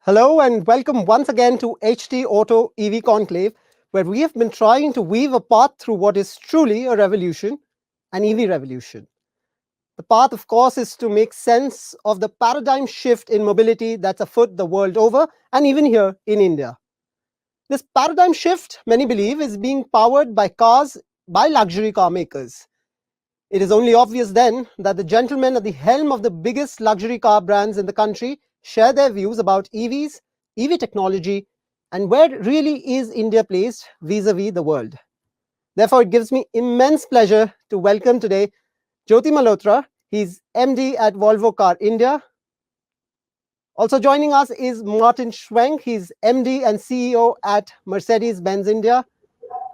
Hello and welcome once again to HT Auto EV Conclave, where we have been trying to weave a path through what is truly a revolution, an EV revolution. The path, of course, is to make sense of the paradigm shift in mobility that's afoot the world over and even here in India. This paradigm shift, many believe, is being powered by cars by luxury car makers. It is only obvious then that the gentlemen at the helm of the biggest luxury car brands in the country share their views about EVs, EV technology, and where really is India placed vis-a-vis the world. Therefore, it gives me immense pleasure to welcome today Jyoti Malhotra. He's MD at Volvo Car India. Also joining us is Martin Schwenk. He's MD and CEO at Mercedes-Benz India.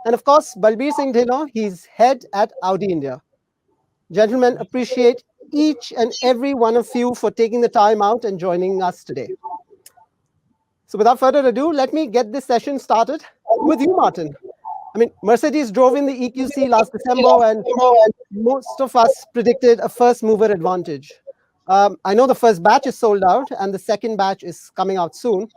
And of course, Balbir Singh Dhillon. He's head at Audi India. Gentlemen, appreciate each and every one of you for taking the time out and joining us today. So without further ado, let me get this session started with you, Martin. I mean, Mercedes drove in the EQC last December, and most of us predicted a first mover advantage. I know the first batch is sold out, and the second batch is coming out soon.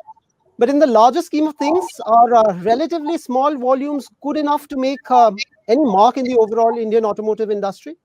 But in the larger scheme of things, are relatively small volumes good enough to make any mark in the overall Indian automotive industry?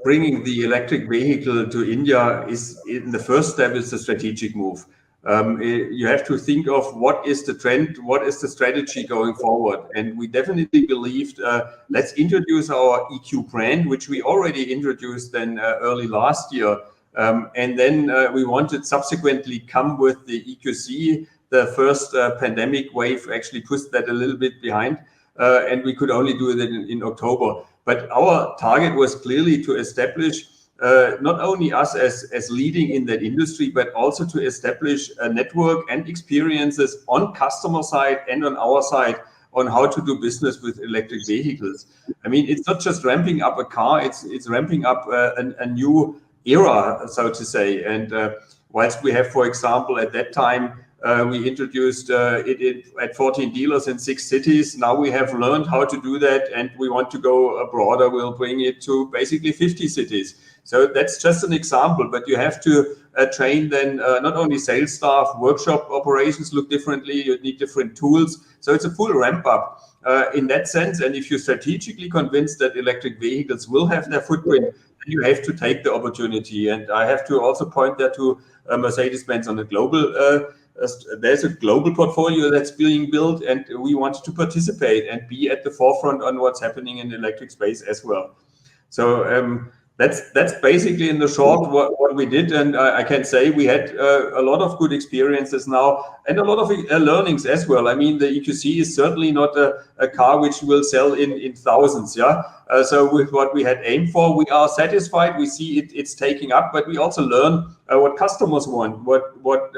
Bringing the electric vehicle to India is, in the first step, is a strategic move. You have to think of what is the trend, what is the strategy going forward. And we definitely believed, let's introduce our EQ brand, which we already introduced then early last year. And then we wanted subsequently come with the EQC. The first pandemic wave actually pushed that a little bit behind, and we could only do it in October. But our target was clearly to establish not only us as leading in that industry, but also to establish a network and experiences on customer side and on our side on how to do business with electric vehicles. I mean, it's not just ramping up a car, it's ramping up a new era, so to say. And whilst we have, for example, at that time, we introduced it at 14 dealers in 6 cities. Now we have learned how to do that, and we want to go broader. We'll bring it to basically 50 cities. So that's just an example, but you have to train then not only sales staff, workshop operations look differently, you need different tools. So it's a full ramp up in that sense. And if you're strategically convinced that electric vehicles will have their footprint, then you have to take the opportunity. And I have to also point that to Mercedes-Benz on a global there's a global portfolio that's being built, and we want to participate and be at the forefront on what's happening in the electric space as well. So that's basically in the short what we did, and I can say we had a lot of good experiences now and a lot of learnings as well. I mean, the EQC is certainly not a car which will sell in thousands, yeah. So with what we had aimed for, we are satisfied. We see it's taking up, but we also learn what customers want,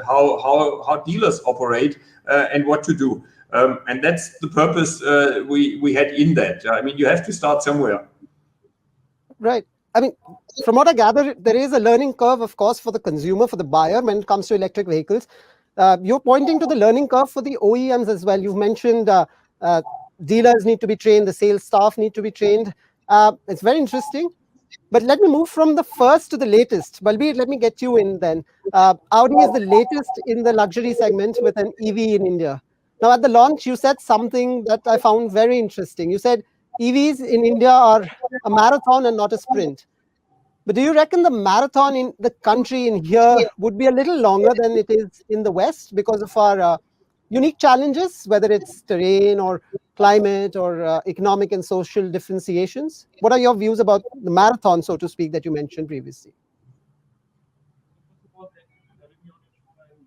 how dealers operate, and what to do. And that's the purpose we had in that. I mean, you have to start somewhere. Right. I mean, from what I gather, there is a learning curve, of course, for the consumer, for the buyer when it comes to electric vehicles. You're pointing to the learning curve for the OEMs as well. You've mentioned dealers need to be trained, the sales staff need to be trained. It's very interesting. But let me move from the first to the latest. Balbir, let me get you in then. Audi is the latest in the luxury segment with an EV in India. Now, at the launch, you said something that I found very interesting. You said EVs in India are a marathon and not a sprint. But do you reckon the marathon in the country in here would be a little longer than it is in the West because of our unique challenges, whether it's terrain or climate or economic and social differentiations? What are your views about the marathon, so to speak, that you mentioned previously?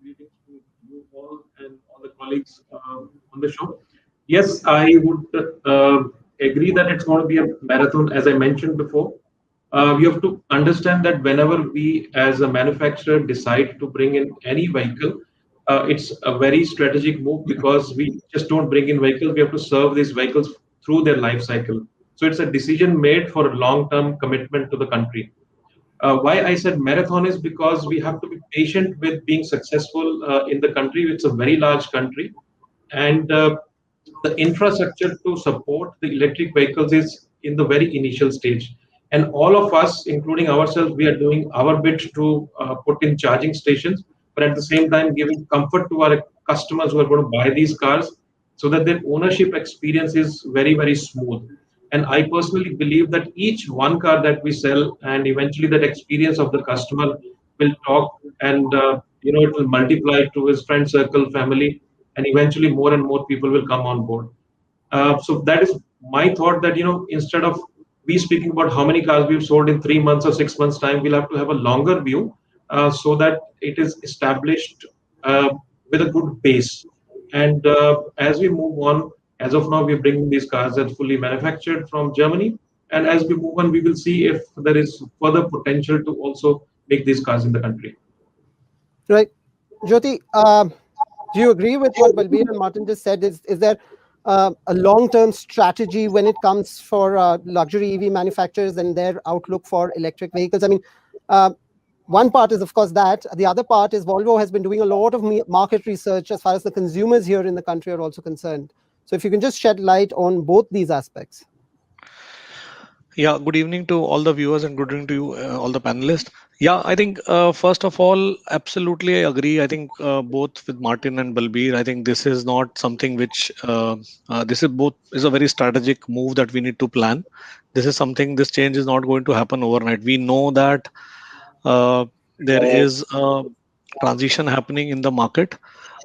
Greetings to you all and all the colleagues on the show. Yes, I would agree that it's going to be a marathon, as I mentioned before. You have to understand that whenever we, as a manufacturer, decide to bring in any vehicle, it's a very strategic move because we just don't bring in vehicles. We have to serve these vehicles through their life cycle. So it's a decision made for a long-term commitment to the country. Why I said marathon is because we have to be patient with being successful in the country. It's a very large country, and the infrastructure to support the electric vehicles is in the very initial stage. And all of us, including ourselves, we are doing our bit to put in charging stations, but at the same time giving comfort to our customers who are going to buy these cars, so that their ownership experience is very, very smooth. And I personally believe that each one car that we sell, and eventually that experience of the customer will talk, and it will multiply to his friend circle, family, and eventually more and more people will come on board. So that is my thought, that instead of we speaking about how many cars we've sold in 3 months or 6 months time, we'll have to have a longer view, so that it is established with a good base. And as we move on, as of now, we're bringing these cars that fully manufactured from Germany. And as we move on, we will see if there is further potential to also make these cars in the country. Right. Jyoti, do you agree with what Balbir and Martin just said? Is there a long-term strategy when it comes for luxury EV manufacturers and their outlook for electric vehicles? I mean, one part is, of course, that. The other part is Volvo has been doing a lot of market research as far as the consumers here in the country are also concerned. So if you can just shed light on both these aspects. Yeah, good evening to all the viewers and good evening to you, all the panelists. Yeah, I think first of all, absolutely I agree. I think both with Martin and Balbir, I think this is not something which this is a very strategic move that we need to plan. This change is not going to happen overnight. We know that there is a transition happening in the market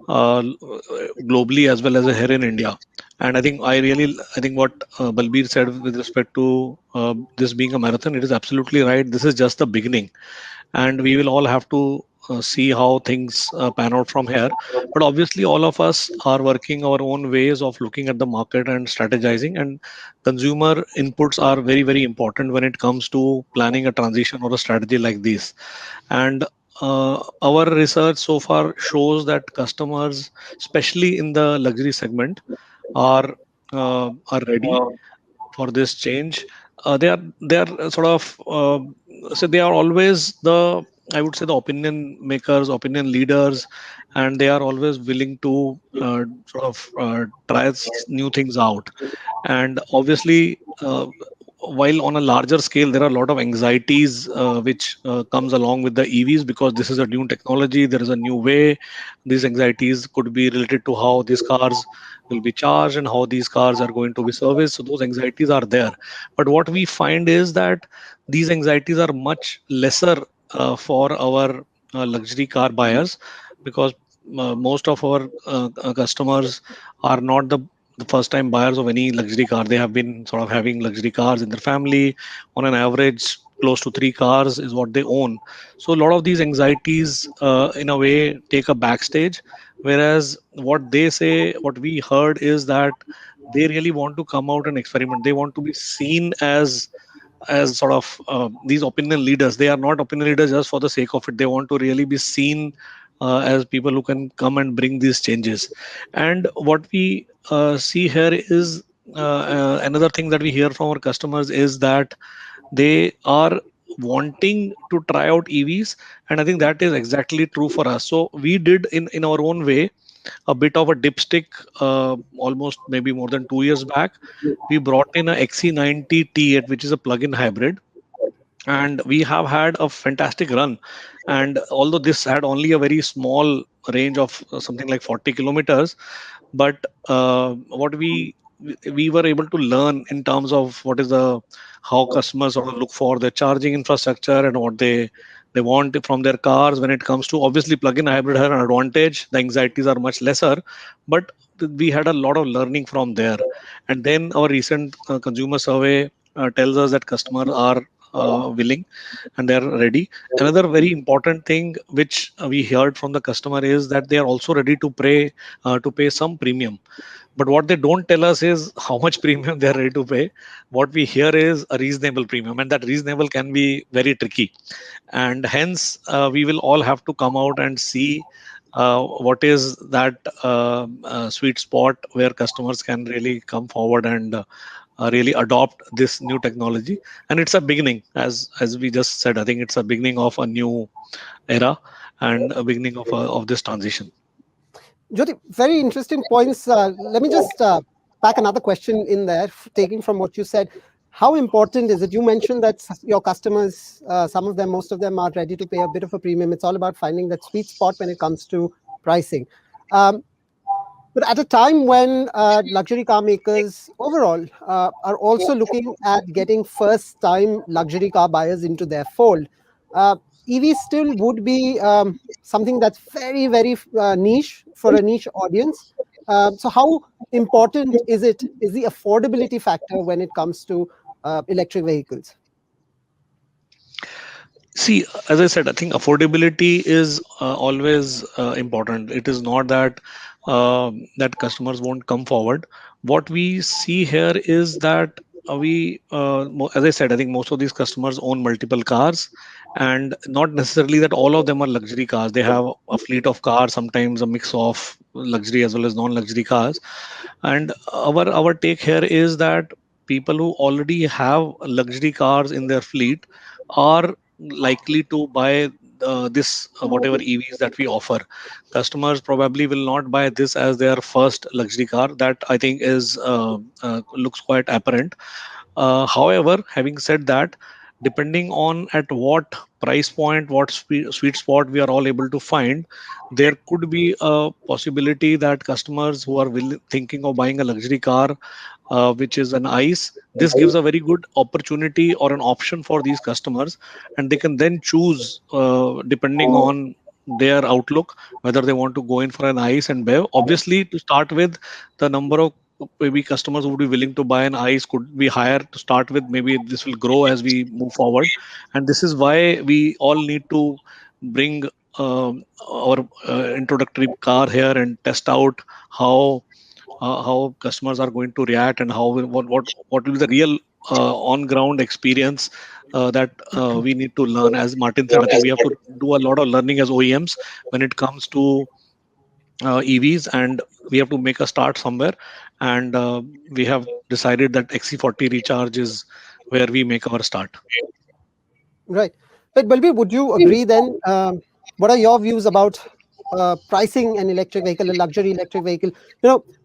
globally as well as here in India. And I think what Balbir said with respect to this being a marathon, it is absolutely right. This is just the beginning, and we will all have to see how things pan out from here. But obviously, all of us are working our own ways of looking at the market and strategizing. And consumer inputs are very, very important when it comes to planning a transition or a strategy like this. And our research so far shows that customers, especially in the luxury segment, are ready for this change. They are sort of so they are always I would say the opinion makers, opinion leaders, and they are always willing to try new things out. And obviously, while on a larger scale, there are a lot of anxieties which comes along with the EVs, because this is a new technology. There is a new way. These anxieties could be related to how these cars will be charged and how these cars are going to be serviced. So those anxieties are there. But what we find is that these anxieties are much lesser for our luxury car buyers, because most of our customers are not the first time buyers of any luxury car. They have been sort of having luxury cars in their family. On an average, close to 3 cars is what they own. So a lot of these anxieties in a way take a backstage, whereas what we heard is that they really want to come out and experiment. They want to be seen as sort of these opinion leaders. They are not opinion leaders just for the sake of it. They want to really be seen as people who can come and bring these changes. And what we see here is another thing that we hear from our customers is that they are wanting to try out EVs, and I think that is exactly true for us. So we did in our own way a bit of a dipstick almost maybe more than 2 years back. We brought in a XC90 T8, which is a plug-in hybrid, and we have had a fantastic run. And although this had only a very small range of something like 40 kilometers, but what we were able to learn in terms of how customers sort of look for their charging infrastructure and what they want from their cars when it comes to, obviously, plug-in hybrid had an advantage. The anxieties are much lesser, but we had a lot of learning from there. And then our recent consumer survey tells us that customers are willing and they're ready. Another very important thing which we heard from the customer is that they are also ready to pay some premium. But what they don't tell us is how much premium they're ready to pay. What we hear is a reasonable premium, and that reasonable can be very tricky. And hence, we will all have to come out and see what is that sweet spot where customers can really come forward and really adopt this new technology. And it's a beginning, as we just said. I think it's a beginning of a new era and a beginning of this transition. Jyoti, very interesting points. Let me just pack another question in there, taking from what you said. how important is it? You mentioned that your customers, some of them, most of them are ready to pay a bit of a premium. It's all about finding that sweet spot when it comes to pricing. But at a time when luxury car makers overall are also looking at getting first-time luxury car buyers into their fold, EV still would be something that's very, very niche for a niche audience. So how important is the affordability factor when it comes to electric vehicles? See, as I said, I think affordability is always important. It is not that that customers won't come forward. What we see here is that as I said, I think most of these customers own multiple cars, and not necessarily that all of them are luxury cars. They have a fleet of cars, sometimes a mix of luxury as well as non-luxury cars. And our take here is that people who already have luxury cars in their fleet are likely to buy this whatever EVs that we offer. Customers probably will not buy this as their first luxury car. That I think is looks quite apparent. However, having said that, depending on at what price point, what sweet spot we are all able to find, there could be a possibility that customers who are thinking of buying a luxury car, which is an ICE, this gives a very good opportunity or an option for these customers, and they can then choose depending on their outlook whether they want to go in for an ICE and BEV. Obviously, to start with, the number of maybe customers who would be willing to buy an ICE could be higher to start with. Maybe this will grow as we move forward, and this is why we all need to bring our introductory car here and test out how customers are going to react, and what will be the real on ground experience that we need to learn. As Martin said, I think we have to do a lot of learning as OEMs when it comes to EVs, and we have to make a start somewhere. And we have decided that XC40 Recharge is where we make our start. Right. But Balbir, would you agree then? What are your views about pricing an electric vehicle, a luxury electric vehicle?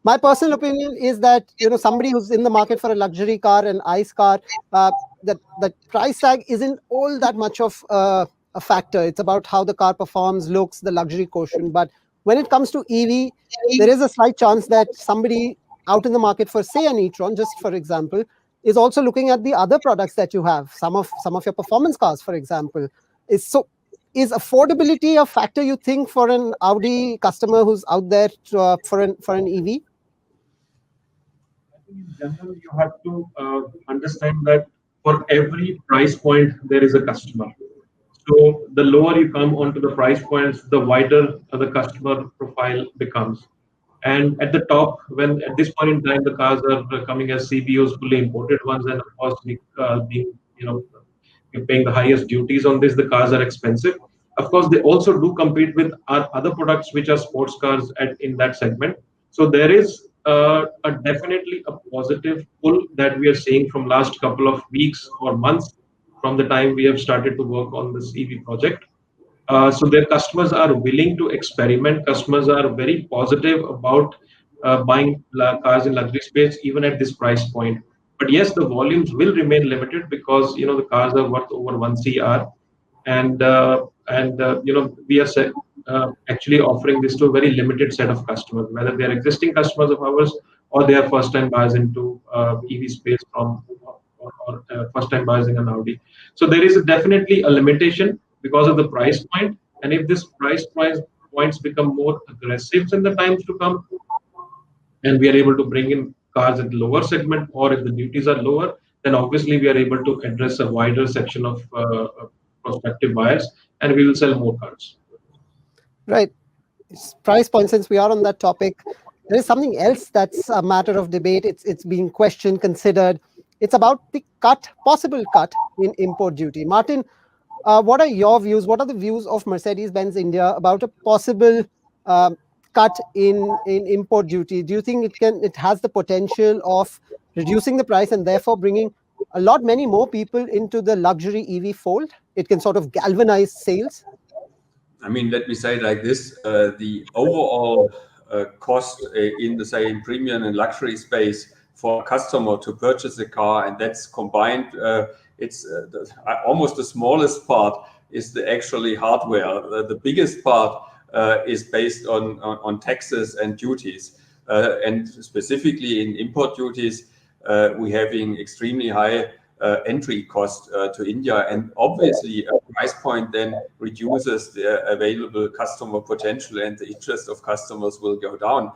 My personal opinion is that somebody who's in the market for a luxury car, an ICE car, that price tag isn't all that much of a factor. It's about how the car performs, looks, the luxury quotient. But when it comes to EV, there is a slight chance that somebody out in the market for, say, an e-tron, just for example, is also looking at the other products that you have, some of your performance cars, for example. Is affordability a factor, you think, for an Audi customer who's out there for an EV? I think in general, you have to understand that for every price point, there is a customer. So the lower you come onto the price points, the wider the customer profile becomes. And at the top, when at this point in time the cars are coming as CBOs, fully imported ones, and of course being you're paying the highest duties on this, the cars are expensive. Of course, they also do compete with our other products, which are sports cars in that segment. So there is definitely a positive pull that we are seeing from last couple of weeks or months from the time we have started to work on this EV project. So their customers are willing to experiment. Customers are very positive about buying cars in luxury space, even at this price point. But yes, the volumes will remain limited because the cars are worth over 1 CR, and we are actually offering this to a very limited set of customers, whether they are existing customers of ours or they are first-time buyers into EV space or first-time buyers in an Audi. So there is definitely a limitation because of the price point, and if this price points become more aggressive in the times to come, and we are able to bring in cars at lower segment, or if the duties are lower, then obviously we are able to address a wider section of prospective buyers, and we will sell more cars. Right. Price point, since we are on that topic, there is something else that's a matter of debate. It's being questioned, considered. It's about the possible cut in import duty. Martin, what are your views? What are the views of Mercedes-Benz India about a possible cut in import duty? Do you think it has the potential of reducing the price and therefore bringing many more people into the luxury EV fold? It can sort of galvanize sales. I mean, let me say it like this: the overall cost in the premium and luxury space for a customer to purchase a car, and that's combined. It's almost the smallest part is the actually hardware. The biggest part is based on taxes and duties, and specifically in import duties, we're having extremely high entry cost to India, and obviously a price point then reduces the available customer potential, and the interest of customers will go down.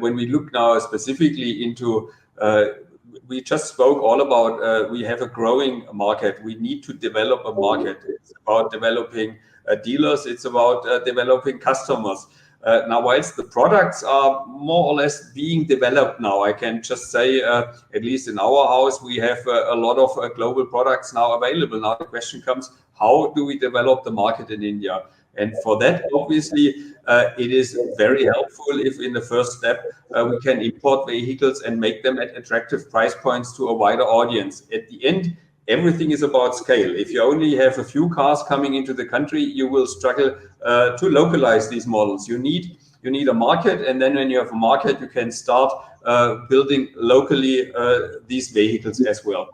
When we look now specifically into, we just spoke all about, we have a growing market. We need to develop a market. It's about developing dealers. It's about developing customers. Now, whilst the products are more or less being developed now, I can just say, at least in our house, we have a lot of global products now available. Now the question comes, how do we develop the market in India? And for that, obviously, it is very helpful if in the first step, we can import vehicles and make them at attractive price points to a wider audience. At the end, everything is about scale. If you only have a few cars coming into the country, you will struggle to localize these models. You need a market, and then when you have a market, you can start building locally these vehicles as well.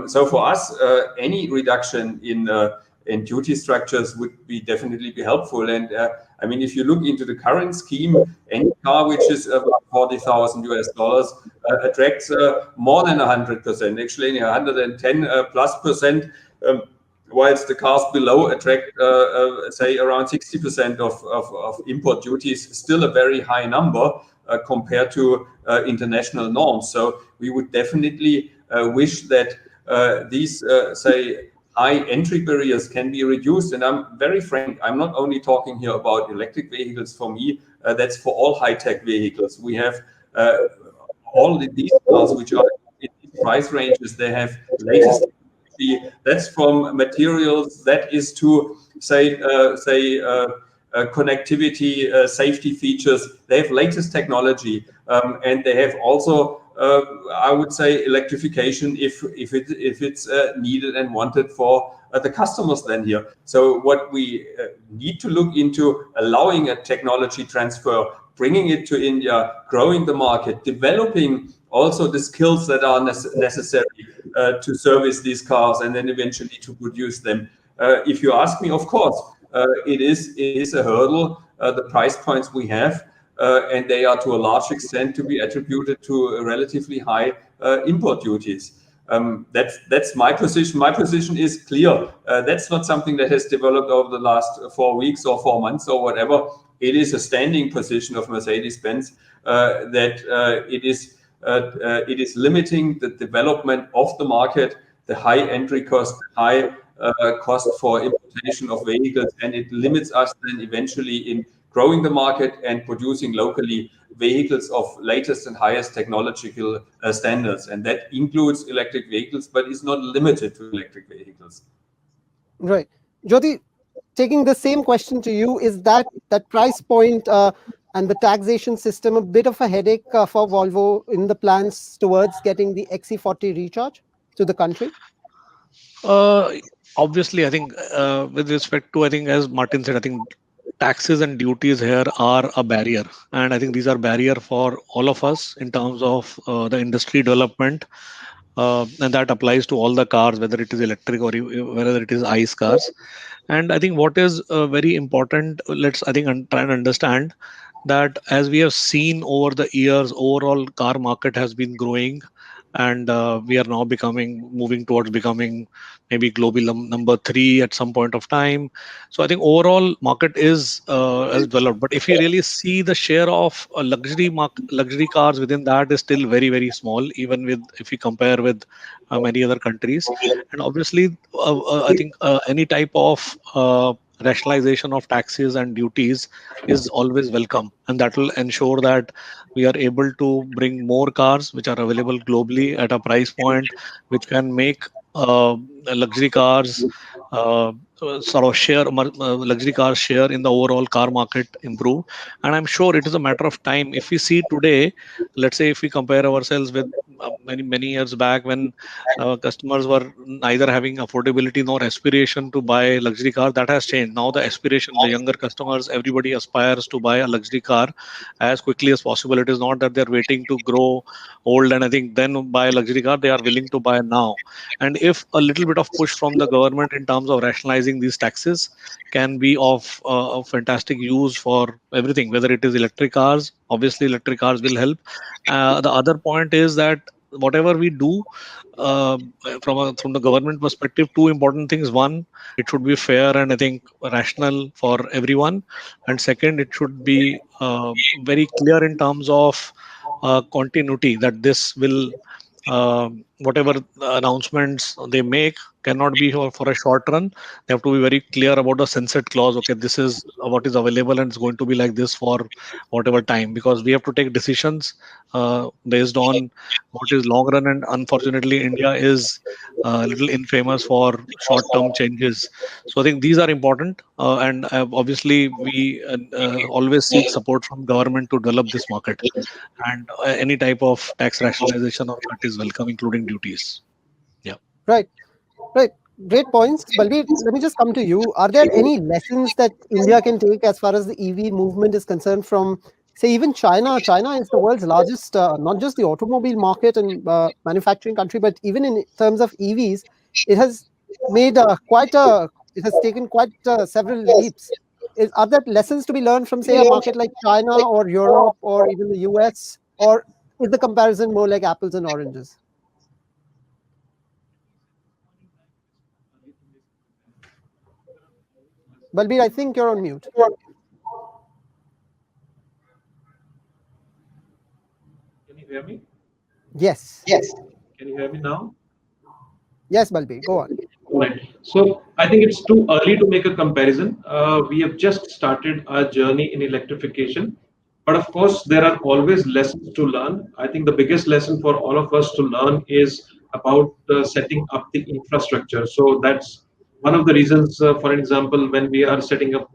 So for us, any reduction in duty structures would be definitely be helpful. And I mean, if you look into the current scheme, any car which is about $40,000 attracts more than 100%, actually 110+%, whilst the cars below attract, say, around 60% of import duties, still a very high number compared to international norms. So we would definitely wish that these, say, high entry barriers can be reduced. And I'm very frank, I'm not only talking here about electric vehicles. For me, that's for all high-tech vehicles. We have all these cars which are in these price ranges. They have latest technology. That's from materials, that is to say connectivity, safety features. They have latest technology, and they have also I would say electrification if it's needed and wanted for the customers then here. So what we need to look into, allowing a technology transfer, bringing it to India, growing the market, developing also the skills that are necessary to service these cars, and then eventually to produce them. If you ask me, of course, it is a hurdle, the price points we have. And they are to a large extent to be attributed to relatively high import duties. That's my position. My position is clear. That's not something that has developed over the last 4 weeks or 4 months or whatever. It is a standing position of Mercedes-Benz that it is limiting the development of the market, the high entry cost, high cost for importation of vehicles, and it limits us then eventually in growing the market and producing locally vehicles of latest and highest technological standards. And that includes electric vehicles, but is not limited to electric vehicles. Right. Jyoti, taking the same question to you, is that price point and the taxation system a bit of a headache for Volvo in the plans towards getting the XC40 Recharge to the country? Obviously, I think with respect to, I think as Martin said, I think taxes and duties here are a barrier, and I think these are barrier for all of us in terms of the industry development, and that applies to all the cars, whether it is electric or whether it is ICE cars. And I think what is very important, let's try and understand that as we have seen over the years, overall car market has been growing, and we are now moving towards becoming maybe global number 3 at some point of time. So I think overall market is has developed, but if you really see the share of luxury cars within that is still very, very small, even with if you compare with many other countries. And obviously I think any type of rationalization of taxes and duties is always welcome, and that will ensure that we are able to bring more cars which are available globally at a price point which can make luxury cars sort of luxury cars share in the overall car market improve. And I'm sure it is a matter of time. If we see today, let's say if we compare ourselves with many years back, when customers were neither having affordability nor aspiration to buy luxury car, that has changed. Now the aspiration, the younger customers, everybody aspires to buy a luxury car as quickly as possible. It is not that they're waiting to grow old and I think then buy a luxury car. They are willing to buy now. And if a little bit of push from the government in terms of rationalizing these taxes can be of fantastic use for everything, whether it is electric cars, obviously electric cars will help. The other point is that whatever we do uh, from the government perspective, two important things: one, it should be fair and I think rational for everyone, and second, it should be very clear in terms of continuity, that this will whatever announcements they make cannot be for a short run. They have to be very clear about the sunset clause. Okay, this is what is available and it's going to be like this for whatever time, because we have to take decisions based on what is long run, and unfortunately India is a little infamous for short term changes. So I think these are important, and obviously we always seek support from government to develop this market, and any type of tax rationalization or cut is welcome, including duties. Yeah. Right. Right. Great points. Balbir, let me just come to you. Are there any lessons that India can take as far as the EV movement is concerned from, say, even China? China is the world's largest, not just the automobile market and manufacturing country, but even in terms of EVs, it has made it has taken quite several leaps. Are there lessons to be learned from, say, a market like China or Europe or even the US? Or is the comparison more like apples and oranges? Balbir, I think you're on mute. Can you hear me? Yes. Can you hear me now? Yes, Balbir, go on. Right. So I think it's too early to make a comparison. We have just started our journey in electrification. But of course, there are always lessons to learn. I think the biggest lesson for all of us to learn is about setting up the infrastructure. So that's one of the reasons, for example, when we are setting up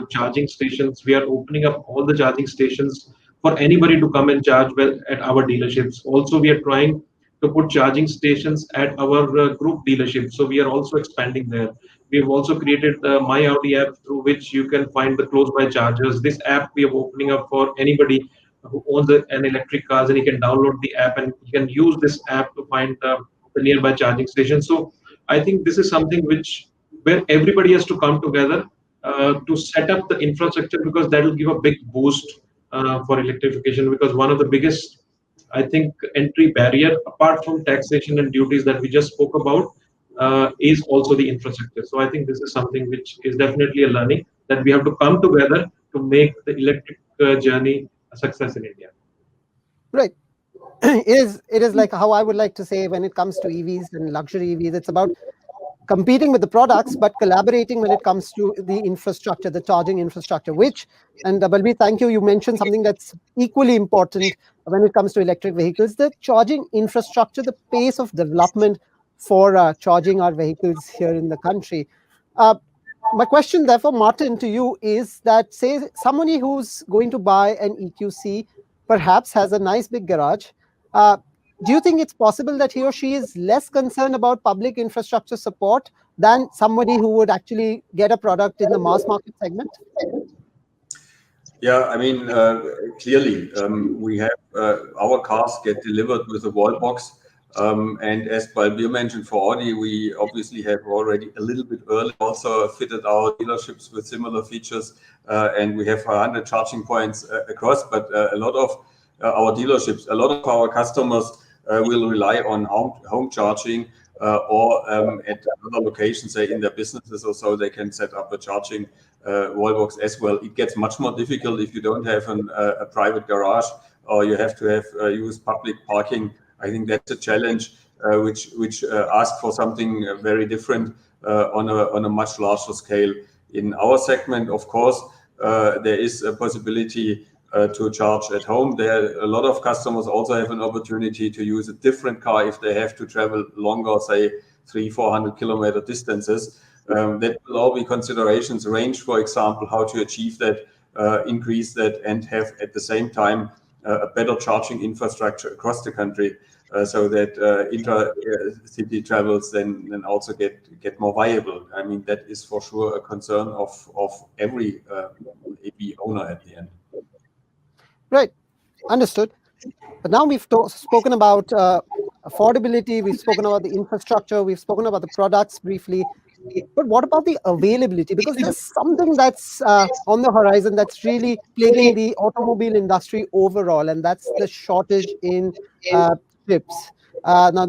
charging stations, we are opening up all the charging stations for anybody to come and charge well at our dealerships. Also, we are trying to put charging stations at our group dealerships. So we are also expanding there. We have also created the My Audi app through which you can find the close by chargers. This app we are opening up for anybody who owns an electric cars, and he can download the app and he can use this app to find the nearby charging station. So I think this is something which where everybody has to come together to set up the infrastructure, because that will give a big boost for electrification. Because one of the biggest, I think, entry barrier, apart from taxation and duties that we just spoke about, is also the infrastructure. So I think this is something which is definitely a learning, that we have to come together to make the electric journey a success in India. Right. It is like how I would like to say, when it comes to EVs and luxury EVs, it's about competing with the products, but collaborating when it comes to the infrastructure, the charging infrastructure, and Balbir, thank you. You mentioned something that's equally important when it comes to electric vehicles, the charging infrastructure, the pace of development for charging our vehicles here in the country. My question, therefore, Martin, to you is that, say, somebody who's going to buy an EQC perhaps has a nice big garage. Do you think it's possible that he or she is less concerned about public infrastructure support than somebody who would actually get a product in the mass market segment? Yeah, I mean, clearly, we have our cars get delivered with a wall box. And as Balbir mentioned, for Audi, we obviously have already a little bit early also fitted our dealerships with similar features. And we have 100 charging points across, but a lot of our dealerships, a lot of our customers will rely on home charging or at other locations, say in their businesses or so, they can set up a charging wall box as well. It gets much more difficult if you don't have a private garage, or you have to have use public parking. I think that's a challenge which asks for something very different on a much larger scale. In our segment, of course, there is a possibility to charge at home. There, a lot of customers also have an opportunity to use a different car if they have to travel longer, say 300-400 kilometer distances. That will all be considerations. Range, for example, how to achieve that, increase that, and have at the same time a better charging infrastructure across the country, so that intra-city travels then also get more viable. I mean, that is for sure a concern of every EV owner at the end. Right, understood. But now we've spoken about affordability, we've spoken about the infrastructure, we've spoken about the products briefly. But what about the availability? Because there's something that's on the horizon that's really plaguing the automobile industry overall, and that's the shortage in chips. Now,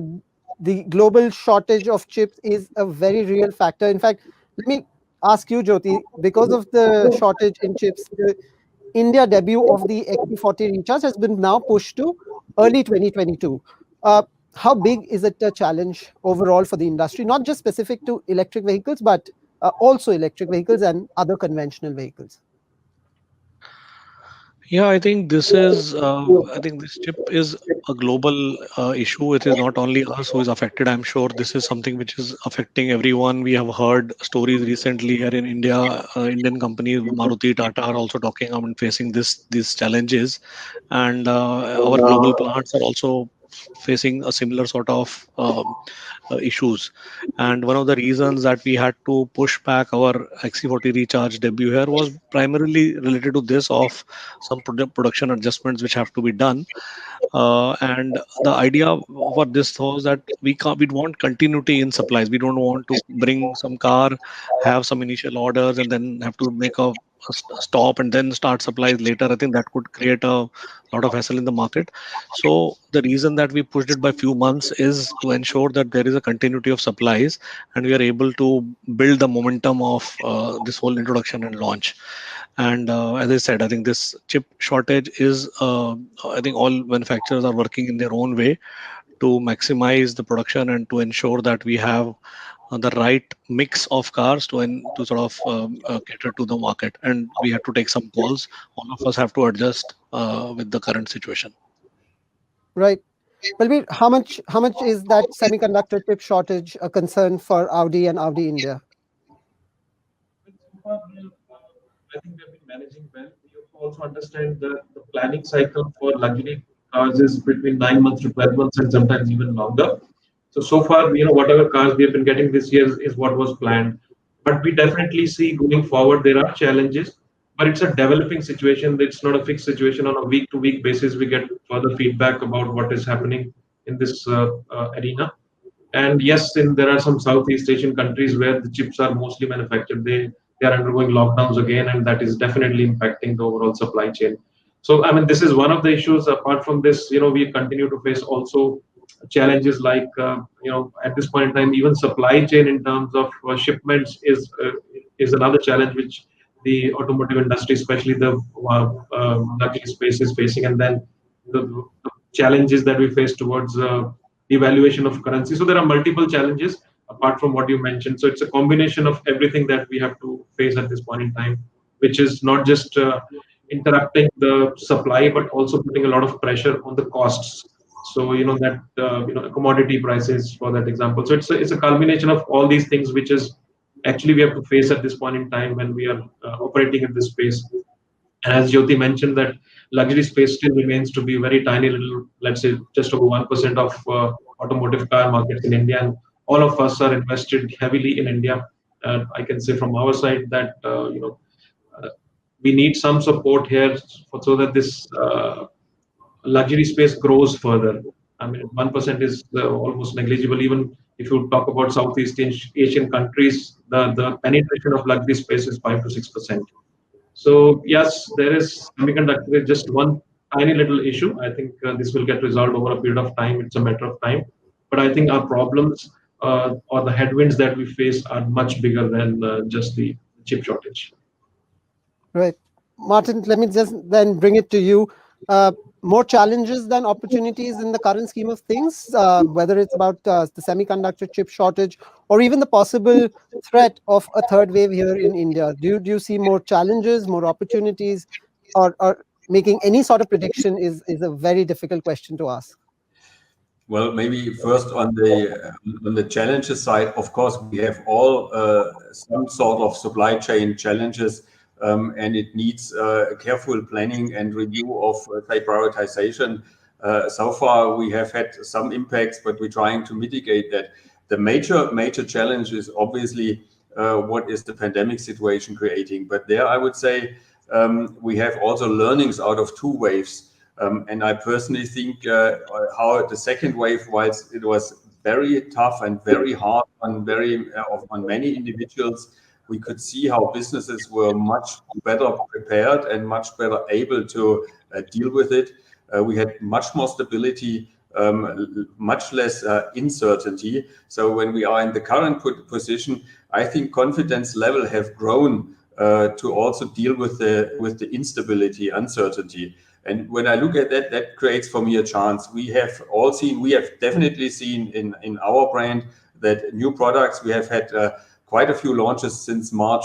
the global shortage of chips is a very real factor. In fact, let me ask you, Jyoti, because of the shortage in chips, the India debut of the XC40 Recharge has been now pushed to early 2022. How big is it a challenge overall for the industry, not just specific to electric vehicles, but also electric vehicles and other conventional vehicles? Yeah, I think this is. I think this chip is a global issue. It is not only us who is affected. I'm sure this is something which is affecting everyone. We have heard stories recently here in India. Indian companies, Maruti, Tata, are also talking about facing these challenges, and our global plants are also facing a similar sort of issues. And one of the reasons that we had to push back our XC40 Recharge debut here was primarily related to this of some production adjustments which have to be done. And the idea for this was that we want continuity in supplies. We don't want to bring some car, have some initial orders, and then have to make a stop and then start supplies later. I think that could create a lot of hassle in the market. So the reason that we pushed it by few months is to ensure that there is a continuity of supplies and we are able to build the momentum of this whole introduction and launch. And as I said, I think this chip shortage is, I think all manufacturers are working in their own way to maximize the production and to ensure that we have the right mix of cars to sort of cater to the market. And we have to take some calls. All of us have to adjust with the current situation. Right. Well, how much is that semiconductor chip shortage a concern for Audi and Audi India? I think we have been managing well. We have to also understand the planning cycle for luxury cars is between 9 months to 12 months and sometimes even longer. So far, whatever cars we have been getting this year is what was planned. But we definitely see going forward, there are challenges, but it's a developing situation. It's not a fixed situation. On a week-to-week basis, we get further feedback about what is happening in this arena. And yes, there are some Southeast Asian countries where the chips are mostly manufactured. They are undergoing lockdowns again, and that is definitely impacting the overall supply chain. So, I mean, this is one of the issues. Apart from this, we continue to face also challenges like, at this point in time, even supply chain in terms of shipments is another challenge which the automotive industry, especially the luxury space, is facing. And then the challenges that we face towards devaluation of currency. So there are multiple challenges apart from what you mentioned. So it's a combination of everything that we have to face at this point in time, which is not just interrupting the supply, but also putting a lot of pressure on the costs. So commodity prices, for that example. So it's a culmination of all these things, which is actually we have to face at this point in time when we are operating in this space. And as Jyoti mentioned, that luxury space still remains to be very tiny little, let's say just over 1% of automotive car markets in India. And all of us are invested heavily in India. I can say from our side that, we need some support here so that this luxury space grows further. I mean, 1% is almost negligible. Even if you talk about Southeast Asian countries, the penetration of luxury space is 5 to 6%. So yes, there is semiconductor, just one tiny little issue. I think this will get resolved over a period of time. It's a matter of time. But I think our problems or the headwinds that we face are much bigger than just the chip shortage. Right. Martin, let me just then bring it to you. More challenges than opportunities in the current scheme of things, whether it's about the semiconductor chip shortage or even the possible threat of a third wave here in India. Do you see more challenges, more opportunities, or making any sort of prediction is a very difficult question to ask? Well, maybe first on the challenges side, of course, we have all some sort of supply chain challenges, and it needs careful planning and review of, say, prioritization. So far, we have had some impacts, but we're trying to mitigate that. The major challenge is obviously what is the pandemic situation creating. But there, I would say we have also learnings out of two waves. And I personally think how the second wave, whilst it was very tough and very hard on many individuals, we could see how businesses were much better prepared and much better able to deal with it. We had much more stability, much less uncertainty. So when we are in the current position, I think confidence level have grown to also deal with the instability, uncertainty. And when I look at that, that creates for me a chance. We have definitely seen in our brand that new products, we have had quite a few launches since March.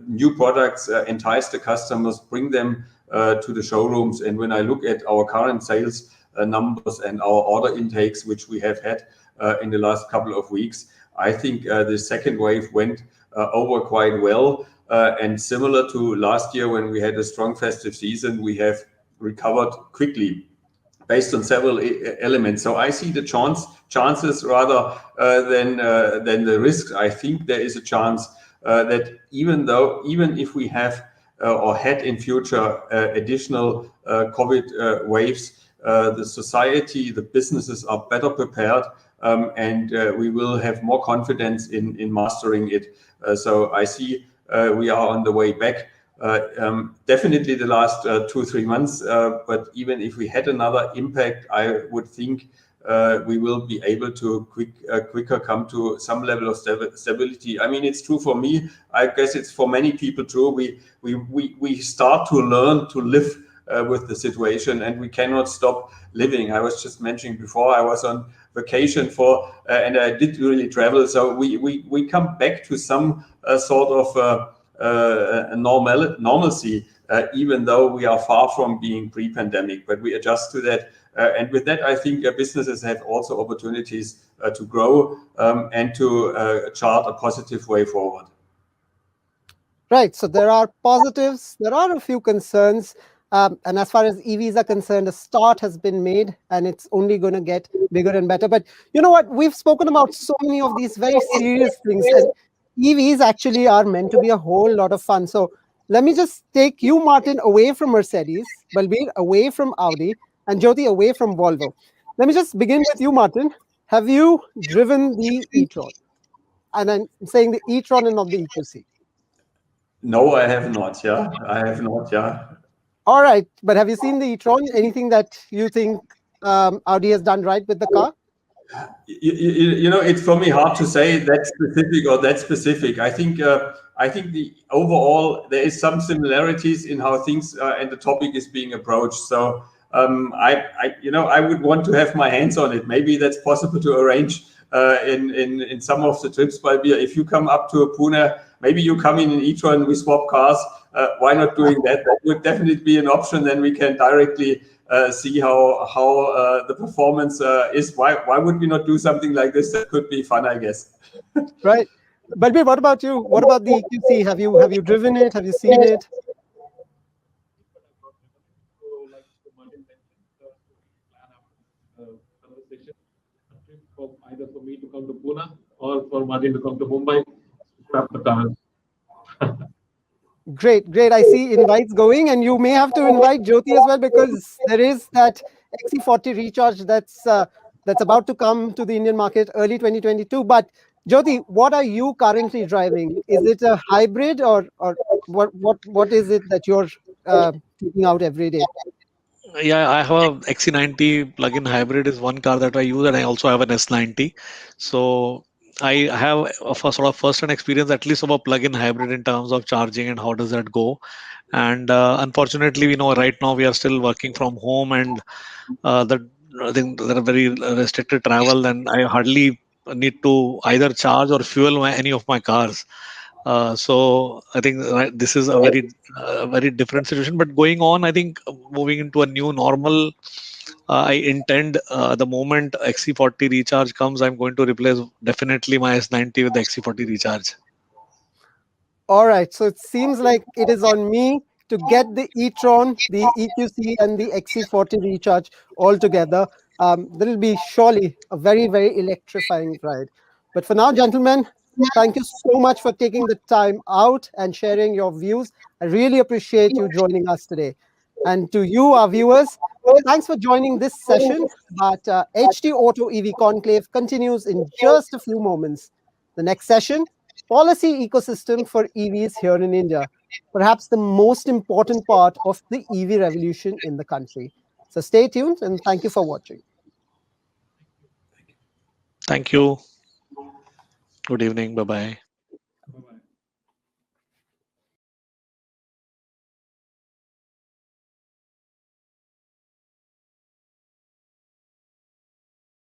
New products entice the customers, bring them to the showrooms. And when I look at our current sales numbers and our order intakes, which we have had in the last couple of weeks, I think the second wave went over quite well. And similar to last year when we had a strong festive season, we have recovered quickly based on several elements. So I see the chances rather than the risks. I think there is a chance that even if we have or had in future additional COVID waves, the society, the businesses are better prepared, and we will have more confidence in mastering it. So I see we are on the way back. Definitely the last 2-3 months, but even if we had another impact, I would think we will be able to quicker come to some level of stability. I mean, it's true for me. I guess it's for many people true. We start to learn to live with the situation, and we cannot stop living. I was just mentioning before, I was on vacation and I did really travel. So we come back to some sort of normalcy, even though we are far from being pre-pandemic, but we adjust to that. And with that, I think businesses have also opportunities to grow and to chart a positive way forward. Right. So there are positives. There are a few concerns. And as far as EVs are concerned, a start has been made and it's only going to get bigger and better. But you know what? We've spoken about so many of these very serious things. And EVs actually are meant to be a whole lot of fun. So let me just take you, Martin, away from Mercedes, Balbir away from Audi, and Jyoti away from Volvo. Let me just begin with you, Martin. Have you driven the e-tron? And I'm saying the e-tron and not the EQC. No, I have not. Yeah, I have not. Yeah. All right, but have you seen the e-tron? Anything that you think Audi has done right with the car? You know, it's for me hard to say that specific or that specific. I think the overall there is some similarities in how things and the topic is being approached. So I would want to have my hands on it. Maybe that's possible to arrange in some of the trips. But if you come up to Pune, maybe you come in an e-tron, we swap cars. Why not doing that? That would definitely be an option. Then we can directly see how the performance is. Why would we not do something like this? That could be fun, I guess. Right. Balbir, what about you? What about the EQC? Have you driven it? Have you seen it? Either for me to come to Pune or for Martin to come to Mumbai, swap the cars. Great. I see invites going, and you may have to invite Jyoti as well, because there is that XC40 Recharge that's about to come to the Indian market early 2022. But Jyoti, what are you currently driving? Is it a hybrid or what is it that you're taking out every day? Yeah, I have a XC90 plug-in hybrid is one car that I use, and I also have an S90. So I have a sort of first-hand experience, at least of a plug-in hybrid in terms of charging and how does that go. And unfortunately, right now we are still working from home, and I think there are very restricted travel, and I hardly need to either charge or fuel any of my cars. So I think this is a very different situation. But going on, I think moving into a new normal I intend the moment XC40 recharge comes, I'm going to replace definitely my S90 with the XC40 recharge. All right, so it seems like it is on me to get the e-tron, the EQC, and the XC40 recharge all together. That will be surely a very, very electrifying ride. But for now, gentlemen, thank you so much for taking the time out and sharing your views. I really appreciate you joining us today. And to you, our viewers, thanks for joining this session. But HT Auto EV Conclave continues in just a few moments. The next session, policy ecosystem for EVs here in India, perhaps the most important part of the EV revolution in the country. So stay tuned and thank you for watching. Thank you. Good evening. Bye-bye.